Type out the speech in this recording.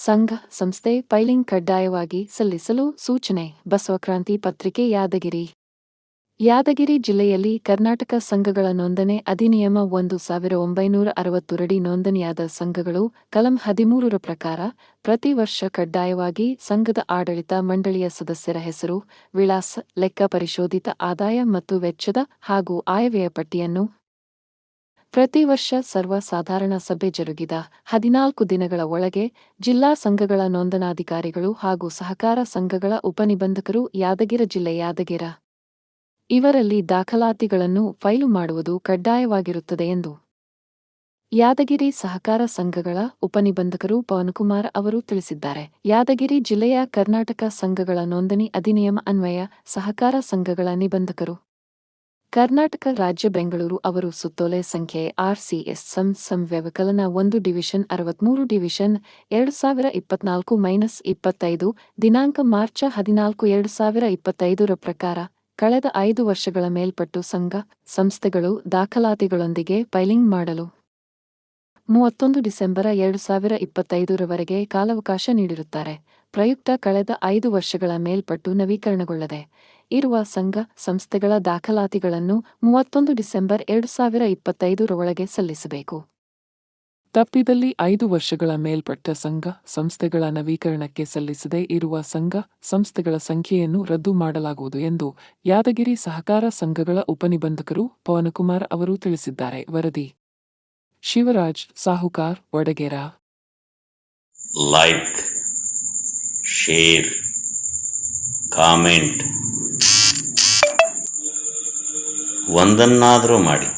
ಸಂಘ ಸಂಸ್ಥೆ ಫೈಲಿಂಗ್ ಕಡ್ಡಾಯವಾಗಿ ಸಲ್ಲಿಸಲು ಸೂಚನೆ. ಬಸವಕ್ರಾಂತಿ ಪತ್ರಿಕೆ ಯಾದಗಿರಿ. ಯಾದಗಿರಿ ಜಿಲ್ಲೆಯಲ್ಲಿ ಕರ್ನಾಟಕ ಸಂಘಗಳ ನೋಂದಣಿ ಅಧಿನಿಯಮ 1960 ರಡಿ ನೋಂದಣಿಯಾದ ಸಂಘಗಳು ಕಲಂ 13 ಪ್ರಕಾರ ಪ್ರತಿ ವರ್ಷ ಕಡ್ಡಾಯವಾಗಿ ಸಂಘದ ಆಡಳಿತ ಮಂಡಳಿಯ ಸದಸ್ಯರ ಹೆಸರು, ವಿಳಾಸ, ಲೆಕ್ಕ ಪರಿಶೋಧಿತ ಆದಾಯ ಮತ್ತು ವೆಚ್ಚದ ಹಾಗೂ ಆಯವ್ಯಯ ಪಟ್ಟಿಯನ್ನು ಪ್ರತಿ ವರ್ಷ ಸರ್ವ ಸಾಧಾರಣ ಸಭೆ ಜರುಗಿದ 14 ದಿನಗಳ ಒಳಗೆ ಜಿಲ್ಲಾ ಸಂಘಗಳ ನೋಂದಣಾಧಿಕಾರಿಗಳು ಹಾಗೂ ಸಹಕಾರ ಸಂಘಗಳ ಉಪನಿಬಂಧಕರು ಯಾದಗಿರಿ ಜಿಲ್ಲೆ ಯಾದಗಿರ ಇವರಲ್ಲಿ ದಾಖಲಾತಿಗಳನ್ನು ಫೈಲು ಮಾಡುವುದು ಕಡ್ಡಾಯವಾಗಿರುತ್ತದೆ ಎಂದು ಯಾದಗಿರಿ ಸಹಕಾರ ಸಂಘಗಳ ಉಪನಿಬಂಧಕರು ಪವನಕುಮಾರ್ ಅವರು ತಿಳಿಸಿದ್ದಾರೆ. ಯಾದಗಿರಿ ಜಿಲ್ಲೆಯ ಕರ್ನಾಟಕ ಸಂಘಗಳ ನೋಂದಣಿ ಅಧಿನಿಯಮ ಅನ್ವಯ ಸಹಕಾರ ಸಂಘಗಳ ನಿಬಂಧಕರು ಕರ್ನಾಟಕ ರಾಜ್ಯ ಬೆಂಗಳೂರು ಅವರು ಸುತ್ತೋಲೆ ಸಂಖ್ಯೆ RCS ಸಂ ವ್ಯವಕಲನ 1 ಡಿವಿಷನ್ 63 ಡಿವಿಷನ್ 2024-25 ದಿನಾಂಕ ಮಾರ್ಚ 14 2025 ಪ್ರಕಾರ ಕಳೆದ 5 ವರ್ಷಗಳ ಮೇಲ್ಪಟ್ಟು ಸಂಘ ಸಂಸ್ಥೆಗಳು ದಾಖಲಾತಿಗಳೊಂದಿಗೆ ಫೈಲಿಂಗ್ ಮಾಡಲು 31 ಡಿಸೆಂಬರ್ 2025 ರವರೆಗೆ ಕಾಲಾವಕಾಶ ನೀಡಿರುತ್ತಾರೆ. ಪ್ರಯುಕ್ತ ಕಳೆದ 5 ವರ್ಷಗಳ ಮೇಲ್ಪಟ್ಟು ನವೀಕರಣಗೊಳ್ಳದೆ ಇರುವ ಸಂಘ ಸಂಸ್ಥೆಗಳ ದಾಖಲಾತಿಗಳನ್ನು 31 ಡಿಸೆಂಬರ್ 2025 ರೊಳಗೆ ಸಲ್ಲಿಸಬೇಕು. ತಪ್ಪಿದಲ್ಲಿ 5 ವರ್ಷಗಳ ಮೇಲ್ಪಟ್ಟ ಸಂಘ ಸಂಸ್ಥೆಗಳ ನವೀಕರಣಕ್ಕೆ ಸಲ್ಲಿಸದೇ ಇರುವ ಸಂಘ ಸಂಸ್ಥೆಗಳ ಸಂಖ್ಯೆಯನ್ನು ರದ್ದು ಮಾಡಲಾಗುವುದು ಎಂದು ಯಾದಗಿರಿ ಸಹಕಾರ ಸಂಘಗಳ ಉಪನಿಬಂಧಕರು ಪವನಕುಮಾರ್ ಅವರು ತಿಳಿಸಿದ್ದಾರೆ. ವರದಿ ಶಿವರಾಜ್ ಸಾಹುಕಾರ್, ವಡಗೇರ. ಲೈಕ್, ಶೇರ್, ಕಾಮೆಂಟ್ ಒಂದನ್ನಾದರೂ ಮಾಡಿ.